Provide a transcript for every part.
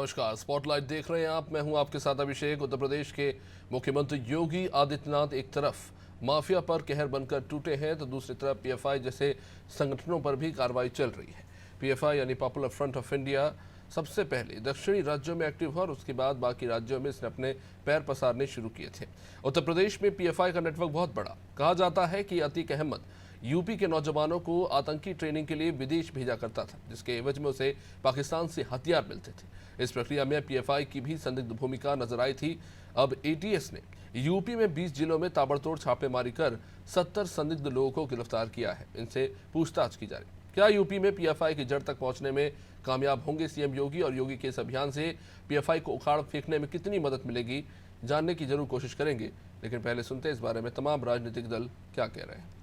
नमस्कार, स्पॉटलाइट देख रहे हैं आप। मैं हूं आपके साथ अभिषेक। उत्तर प्रदेश के मुख्यमंत्री योगी आदित्यनाथ एक तरफ माफिया पर कहर बनकर टूटे हैं तो दूसरी तरफ पीएफआई जैसे संगठनों पर भी कार्रवाई चल रही है। पीएफआई यानी पॉपुलर फ्रंट ऑफ इंडिया सबसे पहले दक्षिणी राज्यों में एक्टिव हुआ और उसके बाद बाकी राज्यों में इसने अपने पैर पसारने शुरू किए थे। उत्तर प्रदेश में पीएफआई का नेटवर्क बहुत बड़ा। कहा जाता है कि अतीक अहमद यूपी के नौजवानों को आतंकी ट्रेनिंग के लिए विदेश भेजा करता था, जिसके एवज में उसे पाकिस्तान से हथियार मिलते थे। इस प्रक्रिया में पीएफआई की भी संदिग्ध भूमिका नजर आई थी। अब एटीएस ने यूपी में 20 जिलों में ताबड़तोड़ छापेमारी कर 70 संदिग्ध लोगों को गिरफ्तार किया है। इनसे पूछताछ की जा रही। क्या यूपी में पीएफआई की जड़ तक पहुंचने में कामयाब होंगे सीएम योगी, और योगी के इस अभियान से पीएफआई को उखाड़ फेंकने में कितनी मदद मिलेगी, जानने की जरूर कोशिश करेंगे। लेकिन पहले सुनते हैं इस बारे में तमाम राजनीतिक दल क्या कह रहे हैं।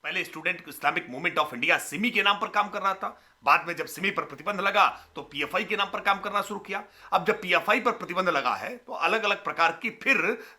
पहले student Islamic movement of India Simi के नाम पर काम कर रहा था। बाद में जब सिमी पर प्रतिबंध लगा तो पीएफआई के नाम पर काम करना शुरू किया। अब जब पीएफआई पर प्रतिबंध लगा है तो अलग अलग प्रकार की फिर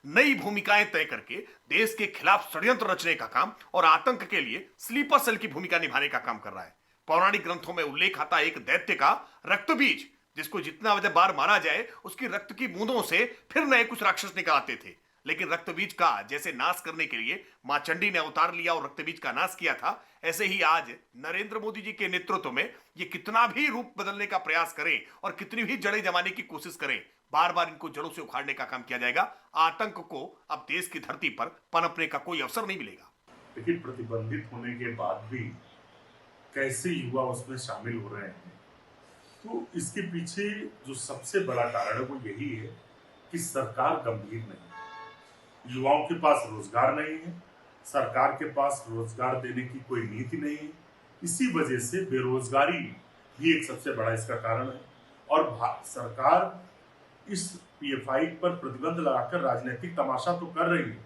नई भूमिकाएं तय करके देश के खिलाफ षड्यंत्र रचने का काम और आतंक के लिए स्लीपर सेल की भूमिका निभाने का काम कर रहा है। पौराणिक ग्रंथों में उल्लेख आता एक दैत्य का रक्तबीज, जिसको जितना बार मारा जाए उसकी रक्त की बूंदों से फिर नए कुछ राक्षस निकल आते थे। लेकिन रक्तबीज का जैसे नाश करने के लिए मां चंडी ने अवतार लिया और रक्तबीज का नाश किया था, ऐसे ही आज नरेंद्र मोदी जी के नेतृत्व में ये कितना भी रूप बदलने का प्रयास करें और कितनी भी जड़ें जमाने की कोशिश करें, बार बार इनको जड़ों से उखाड़ने का काम किया जाएगा। आतंक को अब देश की धरती पर पनपने का कोई अवसर नहीं मिलेगा। लेकिन प्रतिबंधित होने के बाद भी कैसे युवा उसमें शामिल हो रहे हैं, तो इसके पीछे जो सबसे बड़ा कारण है वो यही है कि सरकार गंभीर नहीं है। युवाओं के पास रोजगार नहीं है, सरकार के पास रोजगार देने की कोई नीति नहीं है। इसी वजह से बेरोजगारी भी एक सबसे बड़ा इसका कारण है। और सरकार इस पीएफआई पर प्रतिबंध लगाकर राजनीतिक तमाशा तो कर रही है,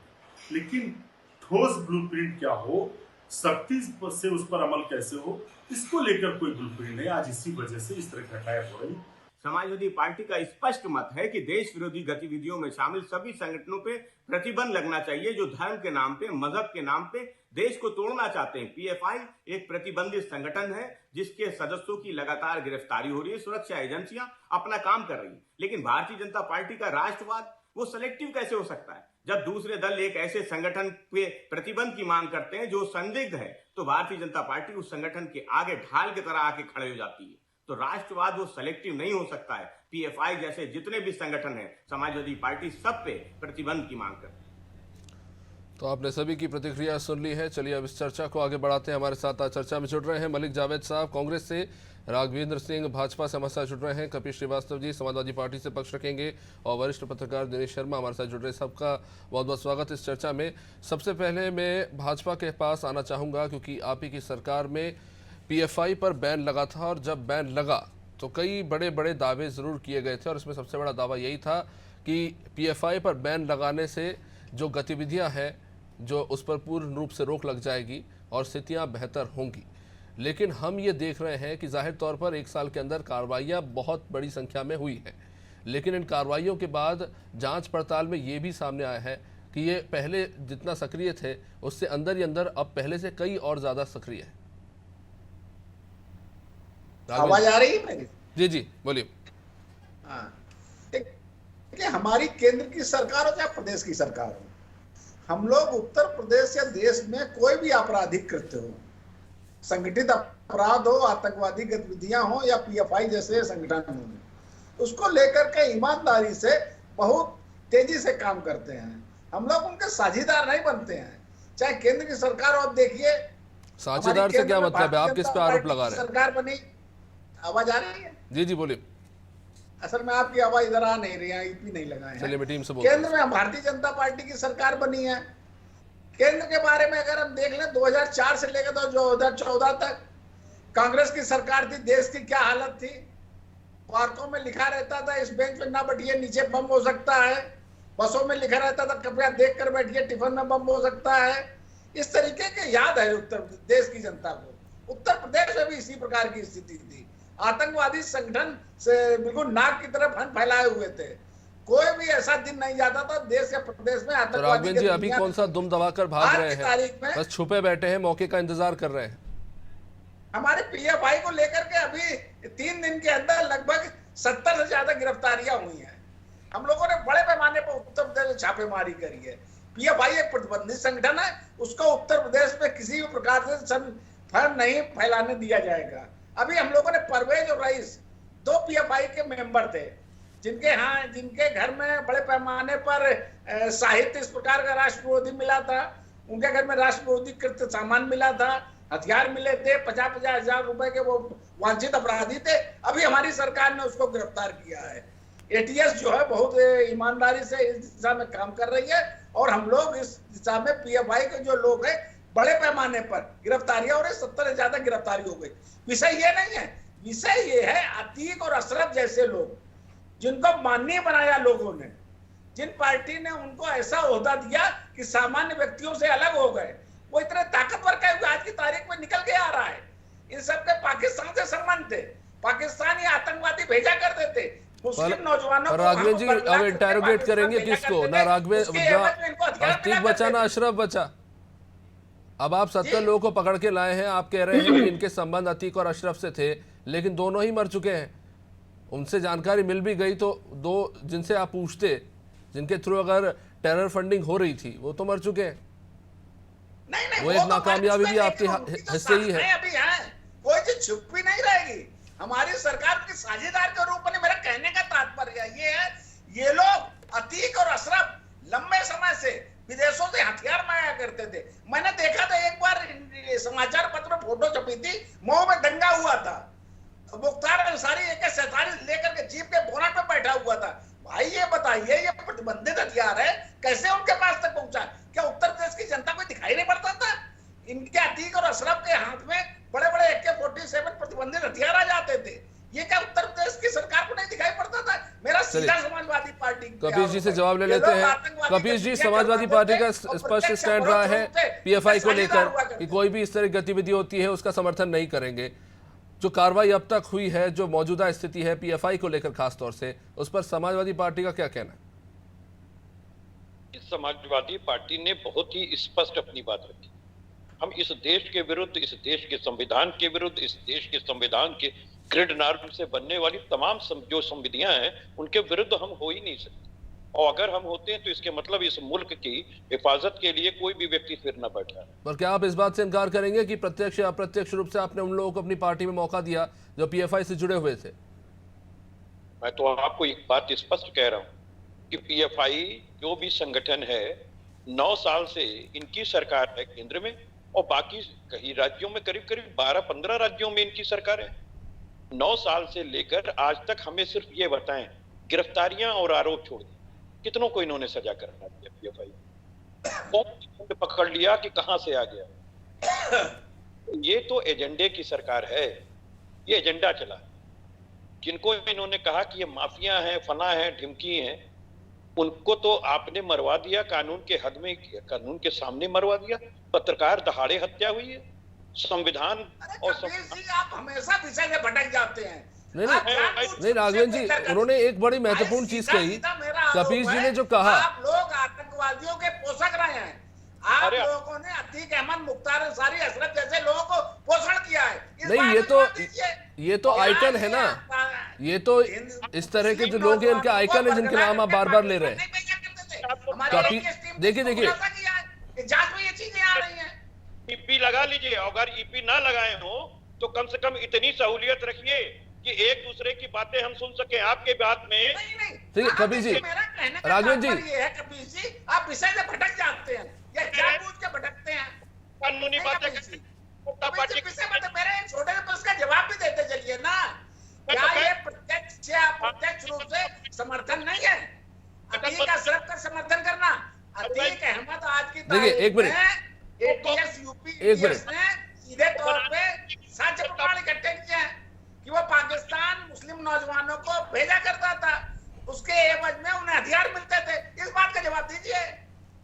लेकिन ठोस ब्लूप्रिंट क्या हो, सख्ती से उस पर अमल कैसे हो, इसको लेकर कोई ब्लूप्रिंट नहीं। आज इसी वजह से इस तरह घटनाएं हो रही। समाजवादी पार्टी का स्पष्ट मत है कि देश विरोधी गतिविधियों में शामिल सभी संगठनों पे प्रतिबंध लगना चाहिए जो धर्म के नाम पे, मजहब के नाम पे देश को तोड़ना चाहते हैं। पीएफआई एक प्रतिबंधित संगठन है जिसके सदस्यों की लगातार गिरफ्तारी हो रही है। सुरक्षा एजेंसियां अपना काम कर रही है, लेकिन भारतीय जनता पार्टी का राष्ट्रवाद वो सिलेक्टिव कैसे हो सकता है? जब दूसरे दल एक ऐसे संगठन पे प्रतिबंध की मांग करते हैं जो संदिग्ध है, तो भारतीय जनता पार्टी उस संगठन के आगे ढाल की तरह आके खड़े हो जाती है। तो राष्ट्रवाद वो सेलेक्टिव नहीं हो सकता है। पीएफआई जैसे जितने भी संगठन हैं, समाजवादी पार्टी सब पे प्रतिबंध की मांग करती है। तो आपने सभी की प्रतिक्रिया सुन ली है। चलिए अब इस चर्चा को आगे बढ़ाते हैं। हमारे साथ आज चर्चा में जुड़ रहे हैं मलिक जावेद साहब कांग्रेस से, राघवेंद्र सिंह भाजपा से हमारे साथ जुड़ रहे हैं, कपिल श्रीवास्तव जी समाजवादी पार्टी से पक्ष रखेंगे, और वरिष्ठ पत्रकार दिनेश शर्मा हमारे साथ जुड़ रहे हैं। सबका बहुत बहुत स्वागत इस चर्चा में। सबसे पहले मैं भाजपा के पास आना चाहूँगा, क्योंकि आप ही की सरकार में पीएफआई पर बैन लगा था, और जब बैन लगा तो कई बड़े बड़े दावे ज़रूर किए गए थे, और इसमें सबसे बड़ा दावा यही था कि पीएफआई पर बैन लगाने से जो गतिविधियां हैं जो उस पर पूर्ण रूप से रोक लग जाएगी और स्थितियां बेहतर होंगी। लेकिन हम ये देख रहे हैं कि जाहिर तौर पर एक साल के अंदर कार्रवाइयाँ बहुत बड़ी संख्या में हुई है, लेकिन इन कार्रवाइयों के बाद जाँच पड़ताल में ये भी सामने आया है कि ये पहले जितना सक्रिय थे उससे अंदर ही अंदर अब पहले से कई और ज़्यादा सक्रिय है। आवाज आ रही है मेरी? जी जी बोलिए। हाँ, देखिए हमारी केंद्र की सरकार हो चाहे प्रदेश की सरकार हो, हम लोग उत्तर प्रदेश या देश में कोई भी आपराधिक कृत्य हो, संगठित अपराध हो, आतंकवादी गतिविधियां हो या पीएफआई जैसे संगठन हो, उसको लेकर के ईमानदारी से बहुत तेजी से काम करते हैं। हम लोग उनके साझेदार नहीं बनते हैं, चाहे केंद्र की सरकार हो। अब देखिए साझेदार से क्या मतलब है? आप किस पे आरोप लगा रहे हैं? सरकार बनी। आवाज आ रही है? जी जी बोलिए। असल में आपकी आवाज इधर आ नहीं रही है, ईपी नहीं लगाए हैं। चलिए मैं टीम से बोलता हूं। केंद्र में भारतीय जनता पार्टी की सरकार बनी है। केंद्र के बारे में अगर हम देख लें 2004 से लेकर तो 2014 तक कांग्रेस की सरकार थी, देश की क्या हालत थी। पार्कों में लिखा रहता था इस बेंच पे ना बैठिए, नीचे बम हो सकता है। बसों में लिखा रहता था कृपया देख कर बैठिए, टिफिन में बम हो सकता है। इस तरीके के याद है उत्तर प्रदेश की जनता को। उत्तर प्रदेश में भी इसी प्रकार की स्थिति थी। आतंकवादी संगठन से बिल्कुल नाक की तरफ फन फैलाए हुए थे। कोई भी ऐसा दिन नहीं जाता था देश या प्रदेश में आतंकवादी। जी अभी कौन सा दुम दबाकर भाग रहे हैं? बस छुपे बैठे हैं, मौके का इंतजार कर रहे हैं। हमारे पीएफआई को लेकर के अभी 3 दिन के अंदर लगभग 70 से ज्यादा गिरफ्तारियां हुई हैं। हम लोगों ने बड़े पैमाने पर उत्तर प्रदेश में छापेमारी करी है। पीएफआई एक प्रतिबंधित संगठन है, उसको उत्तर प्रदेश में किसी भी प्रकार से फंड नहीं फैलाने दिया जाएगा। अभी हम लोगों ने परवेज और रईस 2 पीएफआई के मेंबर थे, जिनके घर में बड़े पैमाने पर साहित्य इस प्रकार का राष्ट्र विरोधी मिला था, उनके घर में राष्ट्र विरोधी कृत्य सामान मिला था, हथियार मिले थे, 50-50 हजार रुपए के वो वांछित अपराधी थे। अभी हमारी सरकार ने उसको गिरफ्तार किया है। एटीएस जो है बहुत ईमानदारी से इस दिशा में काम कर रही है और हम लोग इस दिशा में पीएफआई के जो लोग हैं बड़े पैमाने पर गिरफ्तारियां हो रही, 70 से ज्यादा गिरफ्तारी हो गई। विषय ये नहीं है, विषय ये है अतीक और अशरफ जैसे लोग, जिनको माननीय बनाया लोगों ने, जिन पार्टी ने उनको ऐसा ओहदा दिया कि सामान्य व्यक्तियों से अलग हो गए, वो इतने ताकतवर का आज की तारीख में निकल के आ रहा है। इन सबके पाकिस्तान से संबंध थे, पाकिस्तानी आतंकवादी भेजा करते थे मुस्लिम नौजवानों को। राघवेंद्र जी अब इंटेरोगेट करेंगे किसको? ना राघवेंद्र अतीक बचा ना अशरफ बचा। अब आप 70 लोगों को पकड़ के लाए हैं, आप कह रहे हैं कि इनके संबंध अतीक और अशरफ से थे, लेकिन दोनों ही मर चुके हैं। उनसे जानकारी मिल भी गई तो दो जिनसे आप पूछते, जिनके थ्रू अगर टेरर फंडिंग हो रही थी, वो तो मर चुके हैं। नहीं, वो एक नाकामयाबी भी आपके हिस्से ही है। अभी है, कोई चीज छुप भी नहीं रहेगी। हमारी सरकार की साझेदार के रूप में मेरा कहने का तात्पर्य ये है, ये लोग अतीक और अशरफ लंबे समय से विदेशों से हथियार मंगाया करते थे। मैंने देखा था एक बार समाचार पत्र में फोटो छपी थी, मऊ में दंगा हुआ था, मुख्तार अंसारी AK-47 लेकर के जीप के बोनट पे बैठा हुआ था। भाई ये बताइए, ये प्रतिबंधित हथियार है, कैसे उनके पास तक पहुंचा? क्या उत्तर प्रदेश की जनता को दिखाई नहीं पड़ता था? इनके अतीक और अशरफ के हाथ में बड़े बड़े AK-47 प्रतिबंधित हथियार आ जाते थे। ये क्या उत्तर प्रदेश की सरकार को नहीं दिखाई पड़ता था? मेरा सीधा समाजवादी पार्टी कपीश जी से जवाब ले लेते हैं। कपीश जी, समाजवादी पार्टी का स्पष्ट स्टैंड रहा है पीएफआई को लेकर कि कोई भी इस तरह की गतिविधि होती है उसका समर्थन नहीं करेंगे। जो कार्रवाई अब तक हुई है, जो मौजूदा स्थिति है पीएफआई को लेकर खासतौर से, उस पर समाजवादी पार्टी का क्या कहना है? समाजवादी पार्टी ने बहुत ही स्पष्ट अपनी बात रखी। हम इस देश के विरुद्ध, इस देश के संविधान के विरुद्ध, इस देश के संविधान के ग्रिड नॉर्म से बनने वाली तमाम जो संविधियां हैं उनके विरुद्ध हम हो ही नहीं सकते। और अगर हम होते हैं तो इसके मतलब इस मुल्क की हिफाजत के लिए कोई भी व्यक्ति फिर न बैठा है। पर क्या आप इस बात से इनकार करेंगे कि प्रत्यक्ष या अप्रत्यक्ष रूप से आपने उन लोगों को अपनी पार्टी में मौका दिया जो पीएफआई से जुड़े हुए थे? मैं तो आपको एक बात स्पष्ट कह रहा हूं कि पीएफआई जो भी संगठन है, 9 साल से इनकी सरकार है केंद्र में, और बाकी कई राज्यों में करीब 12-15 राज्यों में इनकी सरकार है। 9 साल से लेकर आज तक हमें सिर्फ ये बताएं, गिरफ्तारियां और आरोप छोड़ दिए, कितनों को इन्होंने सजा करा दिया? पीएफआई को पकड़ लिया कि कहां से आ गया? ये तो एजेंडे की सरकार है, ये एजेंडा चला। जिनको इन्होंने कहा कि ये माफिया हैं, फना है, ढिमकी हैं, उनको तो आपने मरवा दिया, कानून के हद में, कानून के सामने मरवा दिया। पत्रकार दहाड़े हत्या हुई है, संविधान और आप हमेशा विषय में भटक जाते हैं। नहीं राघवेंद्र जी, उन्होंने एक बड़ी महत्वपूर्ण चीज कही, कपीश जी ने जो कहा, आप लोग आतंकवादियों के पोषक रहे हैं। आप लोगों ने अतीक अहमद, मुख्तार अंसारी, अशरफ जैसे लोगों को पोषण किया है। नहीं, ये तो आइकन है ना, ये तो इस तरह के जो लोग हैं इनके आइकन है जिनके नाम आप बार बार ले रहे हैं। देखिए जांच में ये चीजें आ रही हैं। ईपी लगा लीजिए, अगर ईपी ना लगाए हो तो कम से कम इतनी सहूलियत रखिए कि एक दूसरे की बातें हम सुन सके आपके बात में। ठीक है कपीश जी, राघवेंद्र जी, ये है कपीश जी, आप विषय से भटक जाते हैं या जानबूझ के भटकते हैं। कानूनी बातें मेरे छोटे प्रश्न का जवाब भी देते चलिए ना। क्या ये प्रत्यक्ष या अप्रत्यक्ष रूप से समर्थन नहीं है अतीक अशरफ का समर्थन करना? अतीक अहमद आज की तारीख में एटीएस यूपी ने सीधे तौर पे साक्ष्य प्रमाण इकट्ठे किए हैं कि वो पाकिस्तान मुस्लिम नौजवानों को भेजा करता था, उसके एवज में उन्हें हथियार मिलते थे। इस बात का जवाब दीजिए।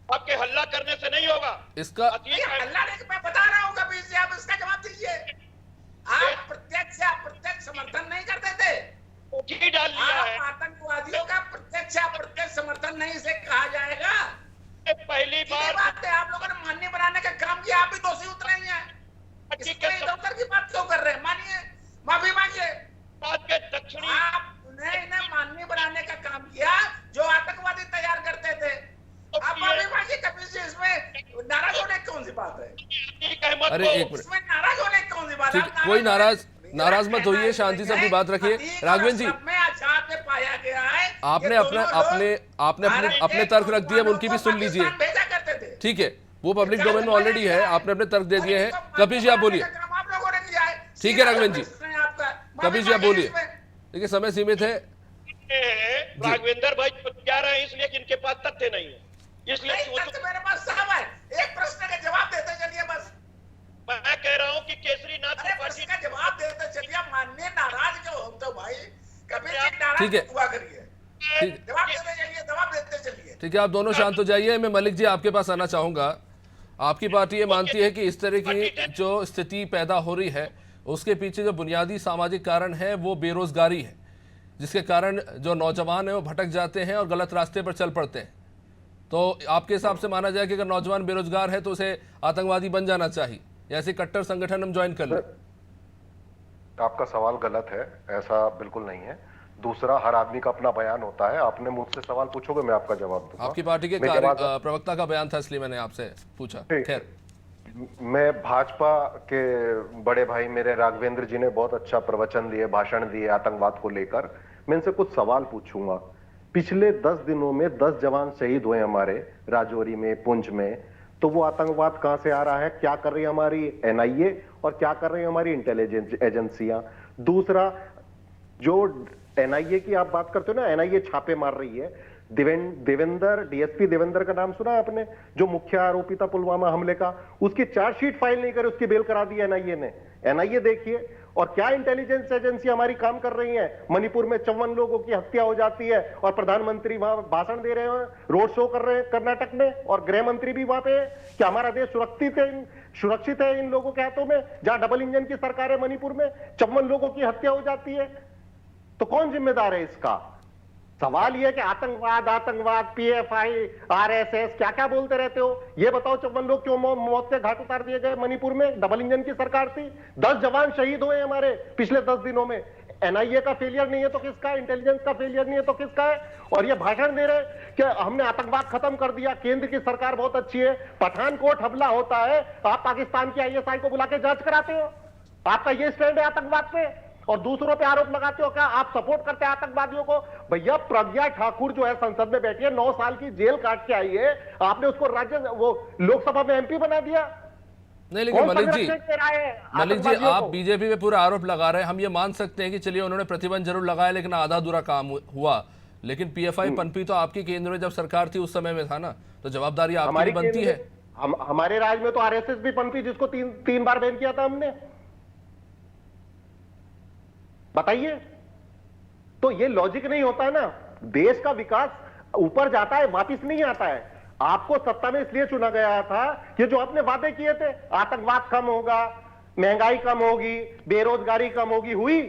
आपके हल्ला करने से नहीं होगा इसका हल्ला नहीं, मैं बता रहा हूँ कभी से, आप इसका जवाब दीजिए। आप प्रत्यक्ष या अप्रत्यक्ष समर्थन नहीं करते थे, डाल लिया है। आतंकवादियों का प्रत्यक्ष या अप्रत्यक्ष समर्थन नहीं से कहा जाएगा। पहली बात है, आप लोगों ने मान्य बनाने का काम किया, आप भी दोषी उतरे ही हैं। इधर की बात क्यों कर रहे हैं? मानिए, माफी मांगिए। बात के दक्षिणी आपने कौन सी बात है? एक अहमद अरे को एक मिनट, इसमें नाराज होने की कौन सी बात है? ठीक, कोई नाराज मत होइए, शांति से अपनी बात रखिए। राघवेंद्र जी, में अच्छा पे पाया गया है। आपने ये अपने दोनों अपने लोग आपने अपने भारत अपने के तर्क रख दिए, अब मुसलमानों उनकी भी को सुन लीजिए। पाकिस्तान भेजा करते थे। ठीक है, वो पब्लिक डोमेन में ऑलरेडी है, आपने अपने तर्क दे दिए हैं। कपिल जी आप बोलिए। आप लोगों ने किया है। ठीक है राघवेंद्र जी, आपका कपिल जी आप बोलिए। देखिए समय सीमित है। राघवेंद्र भाई क्या रहे हैं इसलिए कि इनके पास तथ्य नहीं है, इसलिए नहीं, कि वो तथ्य मेरे पास सब है। एक प्रश्न का जवाब देते चलिए बस। मैं कह रहा हूं कि केसरीनाथ अरे प्रश्न का जवाब देते चलिए, माननीय नाराज क्यों होते हो भाई? कपिल जी नाराज ठीक है। हुआ करिए, ठीक जवाब देते चलिए, जवाब देते चलिए। ठीक है, आप दोनों शांत हो जाइए। मैं मलिक जी आपके पास आना चाहूंगा। आपकी पार्टी ये मानती है कि इस तरह की जो स्थिति पैदा हो रही है उसके पीछे जो बुनियादी सामाजिक कारण है वो बेरोजगारी है, जिसके कारण जो नौजवान है वो भटक जाते हैं और गलत रास्ते पर चल पड़ते हैं। तो आपके हिसाब से माना जाए कि अगर नौजवान बेरोजगार है तो उसे आतंकवादी बन जाना चाहिए, या ऐसे कट्टर संगठन हम ज्वाइन कर लें? आपका सवाल गलत है, ऐसा बिल्कुल नहीं है। दूसरा, हर आदमी का अपना बयान होता है। आपने मुझसे सवाल पूछोगे, मैं आपका जवाब दूंगा। आपकी पार्टी के प्रवक्ता का बयान था इसलिए मैंने आपसे पूछा। खैर, मैं भाजपा के बड़े भाई मेरे राघवेंद्र जी ने बहुत अच्छा प्रवचन दिए, भाषण दिए आतंकवाद को लेकर। मैं इनसे कुछ सवाल पूछूंगा। पिछले 10 दिनों में 10 जवान शहीद हुए हमारे राजौरी में, पुंछ में। तो वो आतंकवाद कहां से आ रहा है? क्या कर रही है हमारी एनआईए और क्या कर रही है हमारी इंटेलिजेंस एजेंसियां? दूसरा, जो एनआईए की आप बात करते हो ना, एनआईए छापे मार रही है। देवेंद्र, डीएसपी देवेंद्र का नाम सुना आपने, जो मुख्य आरोपी था पुलवामा हमले का? उसकी चार्जशीट फाइल नहीं करे, उसकी बेल करा दी एनआईए ने। एनआईए देखिए, और क्या इंटेलिजेंस एजेंसी हमारी काम कर रही है। मणिपुर में 54 लोगों की हत्या हो जाती है और प्रधानमंत्री वहां भाषण दे रहे हैं, रोड शो कर रहे हैं कर्नाटक में, और गृह मंत्री भी वहां पे है। क्या हमारा देश सुरक्षित है इन लोगों के हाथों में, जहां डबल इंजन की सरकार है? मणिपुर में 54 लोगों की हत्या हो जाती है, तो कौन जिम्मेदार है इसका? सवाल यह है कि आतंकवाद, पीएफआई, आरएसएस, क्या क्या बोलते रहते हो? ये बताओ, 54 लोग क्यों मौत के घाट उतार दिए गए मणिपुर में? डबल इंजन की सरकार थी, 10 जवान शहीद हुए हमारे पिछले 10 दिनों में। एनआईए का फेलियर नहीं है तो किसका? इंटेलिजेंस का फेलियर नहीं है तो किसका है? और ये भाषण दे रहे कि हमने आतंकवाद खत्म कर दिया, केंद्र की सरकार बहुत अच्छी है। पठानकोट हमला होता है, आप पाकिस्तान की आईएसआई को बुला के जांच कराते हो। आपका ये स्टैंड है आतंकवाद पे, और दूसरों पे आरोप लगाते हो क्या आप सपोर्ट करते हैं आतंकवादियों को? भैया, प्रज्ञा ठाकुर जो है संसद में बैठी है, 9 साल की जेल काट के आई है, आपने उसको लोकसभा में एमपी बना दिया। नहीं, लेकिन मलिक जी आप बीजेपी पे पूरा आरोप लगा रहे हैं। हम ये मान सकते हैं कि चलिए उन्होंने प्रतिबंध जरूर लगाया, लेकिन आधा अधूरा काम हुआ। लेकिन पीएफआई पनपी तो आपकी केंद्र में जब सरकार थी उस समय में था ना, तो जवाबदारी आपकी बनती है। हमारे राज्य में तो आरएसएस भी पनपी, जिसको तीन बार बैन किया था हमने। बताइए, तो ये लॉजिक नहीं होता है ना। देश का विकास ऊपर जाता है, वापस नहीं आता है। आपको सत्ता में इसलिए चुना गया था कि जो आपने वादे किए थे, आतंकवाद कम होगा, महंगाई कम होगी, बेरोजगारी कम होगी, हुई?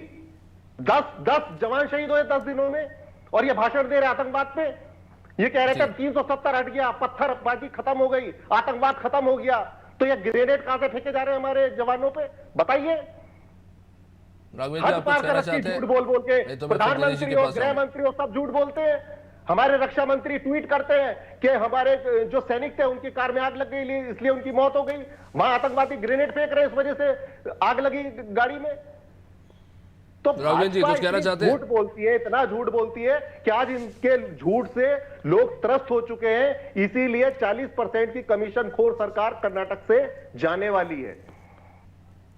10 जवान शहीद हुए 10 दिनों में, और ये भाषण दे रहे आतंकवाद पे। ये कह रहे थे 370 हट गया, पत्थरबाजी खत्म हो गई, आतंकवाद खत्म हो गया। तो ये ग्रेनेड कहां से फेंके जा रहे हैं हमारे जवानों पे? बताइए। राघवेंद्र जी आप कुछ कहना चाहते हैं? झूठ बोल के प्रधानमंत्री और गृह मंत्री और सब झूठ बोलते हैं। हमारे रक्षा मंत्री ट्वीट करते हैं कि हमारे जो सैनिक थे उनकी कार में आग लग गई, इसलिए उनकी मौत हो गई। वहां आतंकवादी ग्रेनेड फेंक रहे, इस वजह से आग लगी गाड़ी में। तो राघवेंद्र जी कुछ कहना चाहते हैं? झूठ बोलती है, इतना झूठ बोलती है कि आज इनके झूठ से लोग त्रस्त हो चुके हैं। इसीलिए 40% की कमीशन खोर सरकार कर्नाटक से जाने वाली है।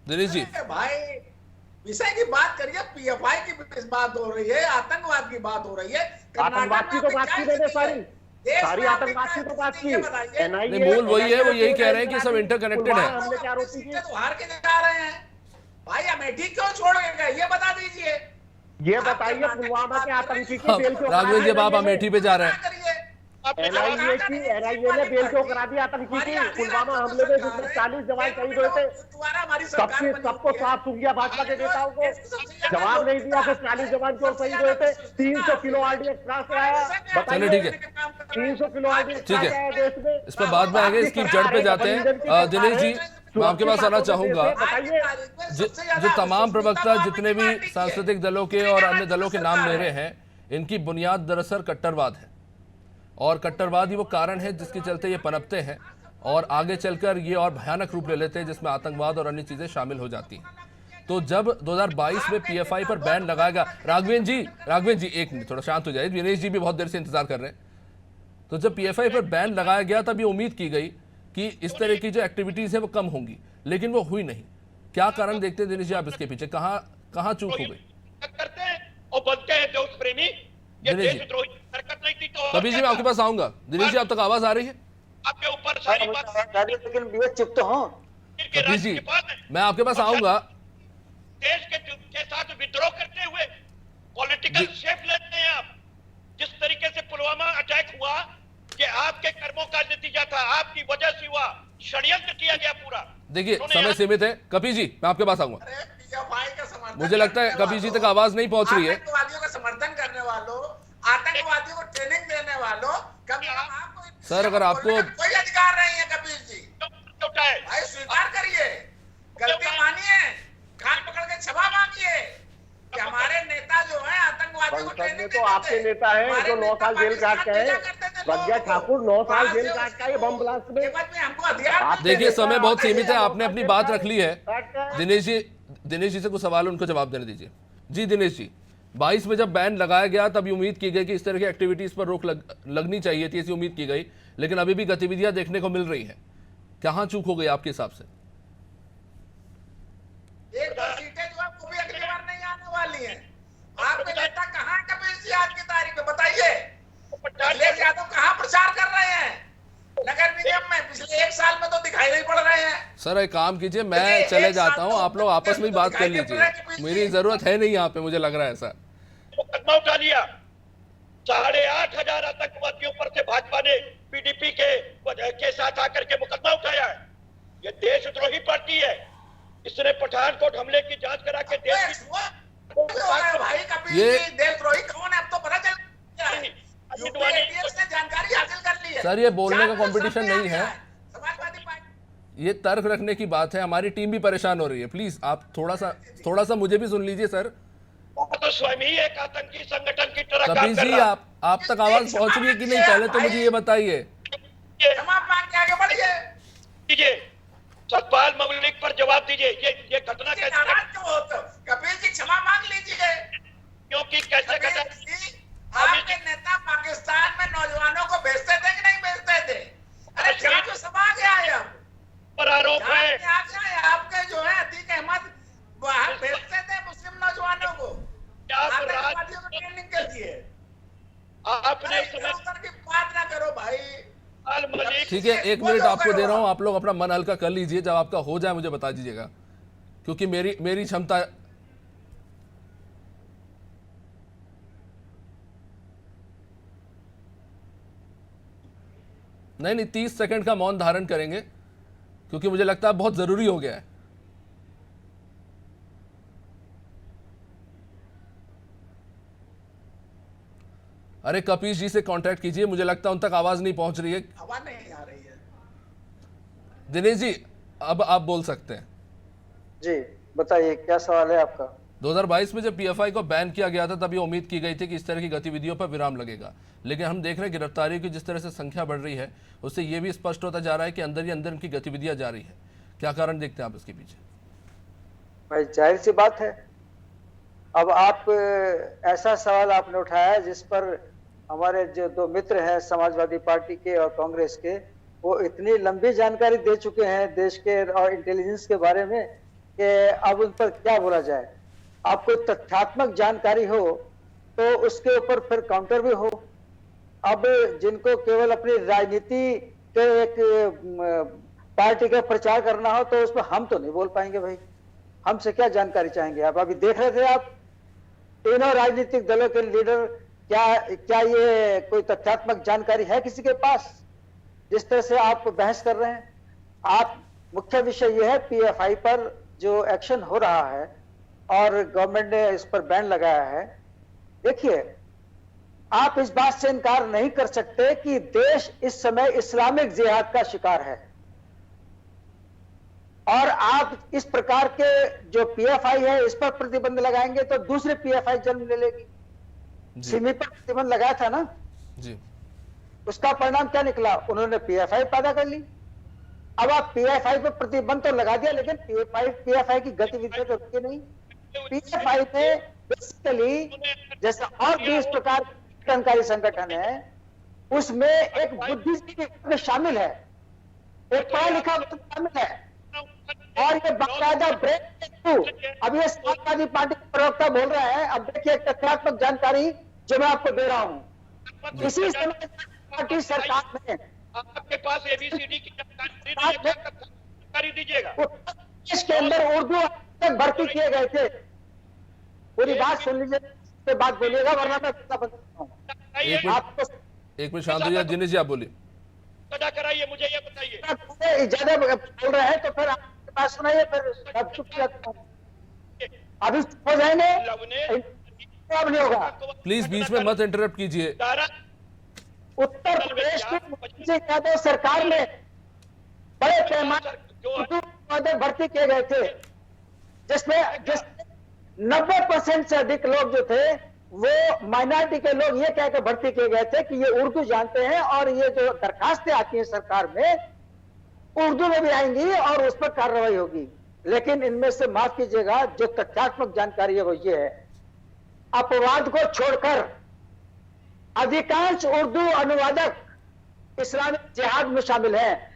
दिनेश जी भाई, विषय की बात करिए। पीएफआई की बात हो रही है, आतंकवाद की बात हो रही है। आतंकवाद की तो बात की मैंने सारी आतंकवाद की तो बात की। नहीं, मूल वही है, वो यही कह रहे हैं कि सब इंटरकनेक्टेड है। हमले के आरोपी तो हार के जा रहे हैं भाई, अमेठी क्यों छोड़ गए ये बता दीजिए। ये बताइए, पुलवामा के आतंकी की बेल क्यों? राघवेंद्र जी अब आप अमेठी पे जा रहे हैं। एनआईए ने बेल क्यों करा दी आतंकी की? पुलवामा हमले में जिसमें 40 जवान शहीद हुए थे, सबको साफ सूंघ गया भाजपा के नेताओं को। जवाब नहीं दिया कि 40 जवान क्यों शहीद हुए थे। 300 किलो आरडीएक्स कहां से आया? चलिए ठीक है, 300 किलो आरडीएक्स ठीक है, इस पर बाद में आएंगे। इसकी जड़ पे जाते हैं। दिनेश जी मैं आपके पास आना चाहूंगा। जो तमाम प्रवक्ता जितने भी सांस्कृतिक दलों के और अन्य दलों के नाम ले रहे हैं, इनकी बुनियाद दरअसल कट्टरवाद है, और कट्टरवाद ही वो कारण है जिसके चलते ये पनपते हैं। और आगे चलकर ये और भयानक रूप ले लेते हैं जिसमें आतंकवाद और अन्य चीजें शामिल हो जाती हैं। तो जब 2022 में पीएफआई पर बैन लगाया गया, राघवेंद्र जी एक मिनट थोड़ा शांत हो जाए, दिनेश जी भी बहुत देर से इंतजार कर रहे हैं। तो जब पीएफआई पर बैन लगाया गया तब ये उम्मीद की गई कि इस तरह की जो एक्टिविटीज है वो कम होंगी, लेकिन वो हुई नहीं। क्या कारण देखते हैं दिनेश जी आप इसके पीछे, कहाँ चूक हो गई? करते हैं और बनते हैं देश प्रेमी। ये दिनेश जी, देशद्रोही हरकत नहीं थी तो कबीर जी मैं आपके पास आऊंगा। दिनेश जी आप तक आवाज आ रही है? आपके ऊपर सारी बात लेकिन भैया चुप तो हो। कबीर जी मैं आपके पास आऊंगा। देश के साथ विद्रोह करते हुए पॉलिटिकल शेप लेते हैं आप। जिस तरीके से पुलवामा अटैक हुआ कि आपके कर्मों का नतीजा था, आपकी वजह से हुआ, षड्यंत्र किया गया पूरा। देखिए समय सीमित है, कबीर जी मैं आपके पास आऊंगा। मुझे लगता है कबीर जी तक आवाज नहीं पहुंच रही है। आतंकवादियों का समर्थन करने वालों, आतंकवादियों को ट्रेनिंग देने वालों, कभी आपको सर अगर आपको कोई अधिकार नहीं है कबीर जी, भाई स्वीकार करिए, गलती मानिए, कान पकड़ के क्षमा मांगिए कि हमारे नेता जो है आतंकवादियों को ट्रेनिंग तो आपके नेता है जो 9 साल जेल काट के हैं, प्रज्ञा ठाकुर 9 साल जेल काट के बम ब्लास्ट में। हमको अधिकार देखिए समय बहुत सीमित है, आपने अपनी बात रख ली है। दिनेश जी से कुछ सवाल उनको जवाब देने दीजिए। जी दिनेश जी, 22 में जब बैन लगाया गया तब ये उम्मीद की गई कि इस तरह की एक्टिविटीज पर रोक लगनी चाहिए थी, ऐसी उम्मीद की गई, लेकिन अभी भी गतिविधियां देखने को मिल रही हैं। कहां चूक हो गई आपके हिसाब से? एक दो सीटें जो आपको भी अगली बार नहीं आने वाली हैं। आपके नेता कहाँ है कबीर जी आज की तारीख में बताइए? अखिलेश यादव कहाँ प्रचार कर रहे हैं? नगर निगम में पिछले 1 साल में तो दिखाई नहीं पड़ रहे हैं। सर एक काम कीजिए, मैं चले जाता हूँ, आप लोग आपस में ही बात कर लीजिए, मेरी जरूरत है नहीं यहाँ पे, मुझे लग रहा है ऐसा। मुकदमा उठा लिया 8,500 आतंकवादियों पर से भाजपा ने पीडीपी के साथ आकर के मुकदमा उठाया है। ये देशद्रोही पार्टी है, इसने पठानकोट हमले की जांच करा के देश भाई कबीर जी देशद्रोही कौन है अब तो पता चल गया है। यूपीए से जानकारी हासिल कर ली है। सर ये बोलने का कंपटीशन नहीं है, समाजवादी पार्टी ये तर्क रखने की बात है। हमारी टीम भी परेशान हो रही है, प्लीज आप थोड़ा सा मुझे भी सुन लीजिए सर। तो स्वयं ही एक आतंकी संगठन की तरह कपिल जी आप तक आवाज पहुंच रही है कि नहीं, पहले तो मुझे ये बताइए। क्षमा मांग के आगे बढ़िए। सतपाल मलिक पर जवाब दीजिए, ये घटना कैसे कपिल जी क्षमा मांग लीजिए, क्योंकि कैसे घटा आपके नेता पाकिस्तान में नौजवानों को भेजते थे कि नहीं भेजते थे? अरे जांच तो सब आ गया है, अब पर आरोप है आपके जो है अतीक अहमद बाहर भेजते थे मुस्लिम नौजवानों को आतंकवादियों को ट्रेनिंग के लिए। आपने की बात ना करो भाई। ठीक है 1 मिनट आपको दे रहा हूं, आप लोग अपना मन हल्का कर लीजिए, जब आपका हो जाए मुझे बता दीजिएगा, क्योंकि मेरी क्षमता नहीं 30 सेकंड का मौन धारण करेंगे, क्योंकि मुझे लगता है बहुत जरूरी हो गया है। अरे कपीश जी से कांटेक्ट कीजिए, मुझे लगता है उन तक आवाज नहीं पहुंच रही है। आवाज नहीं आ रही है। दिनेश जी अब आप बोल सकते हैं। जी बताइए क्या सवाल है आपका? 2022 में जब पीएफआई को बैन किया गया था तब ये उम्मीद की गई थी कि इस तरह की गतिविधियों पर विराम लगेगा, लेकिन हम देख रहे हैं गिरफ्तारियों की जिस तरह से संख्या बढ़ रही है उससे ये भी स्पष्ट होता जा रहा है कि अंदर ही अंदर इनकी गतिविधियां जारी है। क्या कारण देखते हैं आप इसके पीछे? भाई जाहिर सी बात है, अब आप ऐसा सवाल आपने उठाया जिस पर हमारे जो 2 मित्र हैं समाजवादी पार्टी के और कांग्रेस के, वो इतनी लंबी जानकारी दे चुके हैं देश के और इंटेलिजेंस के बारे में कि अब उन पर क्या बोला जाए। आपको तथ्यात्मक जानकारी हो तो उसके ऊपर फिर काउंटर भी हो। अब जिनको केवल अपनी राजनीति के एक पार्टी का प्रचार करना हो तो उसमें हम तो नहीं बोल पाएंगे भाई, हमसे क्या जानकारी चाहेंगे आप? अभी देख रहे थे आप तीनों राजनीतिक दलों के लीडर, क्या ये कोई तथ्यात्मक जानकारी है किसी के पास? जिस तरह से आप बहस कर रहे हैं, आप मुख्य विषय यह है पीएफआई पर जो एक्शन हो रहा है और गवर्नमेंट ने इस पर बैन लगाया है। देखिए आप इस बात से इनकार नहीं कर सकते कि देश इस समय इस्लामिक जिहाद का शिकार है, और आप इस प्रकार के जो पीएफआई है इस पर प्रतिबंध लगाएंगे तो दूसरे पीएफआई जन्म ले लेगी। सिमी पर प्रतिबंध लगाया था ना जी, उसका परिणाम क्या निकला? उन्होंने पीएफआई पैदा कर ली। अब आप पीएफआई पे प्रतिबंध तो लगा दिया, लेकिन पीएफआई की गतिविधियां तो रुकी नहीं। पीएफआई में बेसिकली जैसे और भी इस प्रकार क्रांतिकारी संगठन है, उसमें एक बुद्धिजीवी शामिल है, एक पढ़ा लिखा शामिल है, और ये बाकायदा ब्रेक। अब ये समाजवादी पार्टी के प्रवक्ता बोल रहा है। अब देखिए एक तथ्यात्मक जानकारी जो मैं आपको दे रहा हूं, इसी समाजवादी पार्टी सरकार में आपके पास एबीसीडी की जानकारी दीजिएगा। देश के अंदर उर्दू तक भर्ती किए गए थे। पूरी बात सुन लीजिए, उसके बाद बोलिएगा, वरना मैं बता एक मिनट शांत रहिए। दिनेश जी आप बोलिए। सजा कराइए, मुझे ये बताइए। ज्यादा बोल रहे हैं तो फिर आपके पास सुनाइए, फिर अब चुप जाता हूं। अभी हो जाएंगे, अब नहीं होगा। प्लीज बीच में मत इंटरप्ट कीजिए। उत्तर प्रदेश की यादव सरकार में बड़े पैमाने पर भर्ती किए गए थे, जिसमें 90% से अधिक लोग जो थे वो माइनॉरिटी के लोग ये कहकर भर्ती किए गए थे कि ये उर्दू जानते हैं और ये जो दरखास्तें आती हैं सरकार में उर्दू में भी आएंगी और उस पर कार्रवाई होगी। लेकिन इनमें से माफ कीजिएगा, जो तथ्यात्मक जानकारी है वो ये है, अपवाद को छोड़कर अधिकांश उर्दू अनुवादक इस्लामिक जिहाद में शामिल हैं।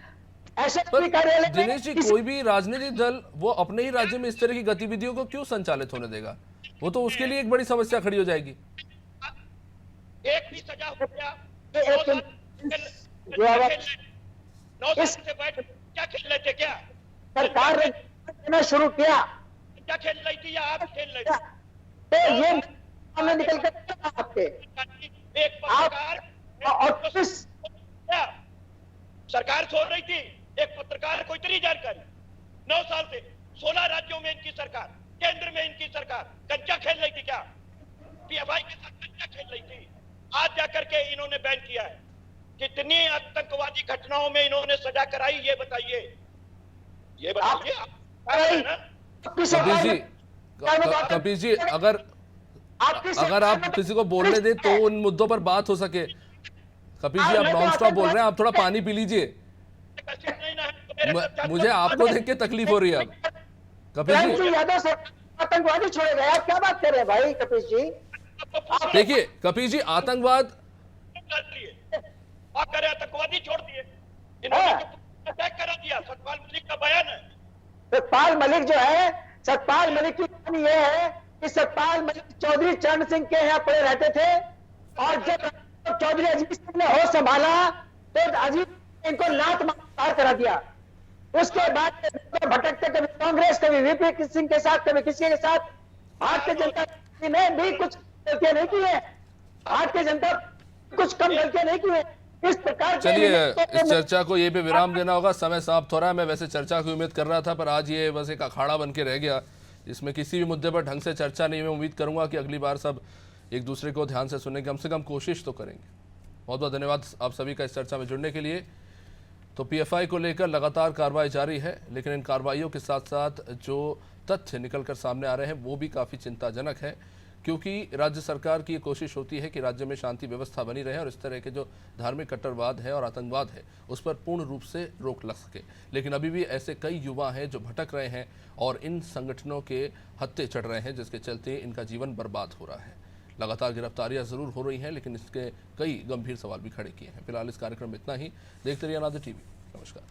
एसएसपी कार्यालय दिनेश जी, कोई भी राजनीतिक दल वो अपने ही राज्य में इस तरह की गतिविधियों को क्यों संचालित होने देगा? वो तो उसके लिए एक बड़ी समस्या खड़ी हो जाएगी। एक भी सजा हो गया, 9 साल से बैठ क्या खेल रहे थे? क्या सरकार ने शुरू किया? क्या खेल रही थी या आप खेल रहे थे? तो ये सामने निकल कर आपके एक पत्रकार और सरकार छोड़ रही थी, एक पत्रकार को इतनी जानकारी। 9 साल से 16 राज्यों में इनकी सरकार, केंद्र में इनकी सरकार कंचा खेल रही थी। क्या पीएफआई के साथ कंचा खेल रही थी? आज जाकर के इन्होंने बैन किया है। कितनी आतंकवादी घटनाओं में इन्होंने सजा कराई, ये बताइए, ये बताइए। कपीश जी, अगर आप किसी को बोलने दें तो उन मुद्दों पर बात हो सके। कपीश जी आप नॉन स्टॉप बोल रहे हैं, आप थोड़ा पानी पी लीजिए। मुझे आपको देख के तकलीफ हो रही है। अब कपीश जी आतंकवादी छोड़े गए, आप क्या बात कर रहे हैं भाई कपीश जी? देखिए कपीश जी, आतंकवाद आप कह रहे आतंकवादी छोड़ दिए, इन्होंने अटैक करा दिया। सतपाल मलिक का बयान है। सतपाल मलिक जो है, सतपाल मलिक की कहानी यह है कि सतपाल मलिक चौधरी चरण सिंह के यहाँ पड़े रहते थे, और जब चौधरी अजीत सिंह ने होश संभाला तो अजीत इनको लात मार करा दिया। उसके बाद भटकते कभी कांग्रेस, कभी वीपी सिंह के साथ, कभी किसी के साथ। भारतीय जनता पार्टी ने भी कुछ गलतियां नहीं की है, भारतीय जनता कुछ कम गलतियां नहीं की है। इस प्रकार चलिए इस चर्चा को ये भी विराम देना होगा, समय समाप्त हो रहा है। मैं वैसे चर्चा की उम्मीद कर रहा था, पर आज ये बस एक अखाड़ा बन के रह गया, इसमें किसी भी मुद्दे पर ढंग से चर्चा नहीं। मैं उम्मीद करूंगा कि अगली बार सब एक दूसरे को ध्यान से सुनेंगे, कम से कम कोशिश तो करेंगे। बहुत बहुत धन्यवाद आप सभी का इस चर्चा में जुड़ने के लिए। तो पीएफआई को लेकर लगातार कार्रवाई जारी है, लेकिन इन कार्रवाइयों के साथ साथ जो तथ्य निकलकर सामने आ रहे हैं वो भी काफ़ी चिंताजनक है, क्योंकि राज्य सरकार की ये कोशिश होती है कि राज्य में शांति व्यवस्था बनी रहे और इस तरह के जो धार्मिक कट्टरवाद है और आतंकवाद है उस पर पूर्ण रूप से रोक लग सके। लेकिन अभी भी ऐसे कई युवा हैं जो भटक रहे हैं और इन संगठनों के हत्थे चढ़ रहे हैं, जिसके चलते इनका जीवन बर्बाद हो रहा है। लगातार गिरफ्तारियां जरूर हो रही हैं, लेकिन इसके कई गंभीर सवाल भी खड़े किए हैं। फिलहाल इस कार्यक्रम में इतना ही। देखते रहिए अनादि टीवी। नमस्कार।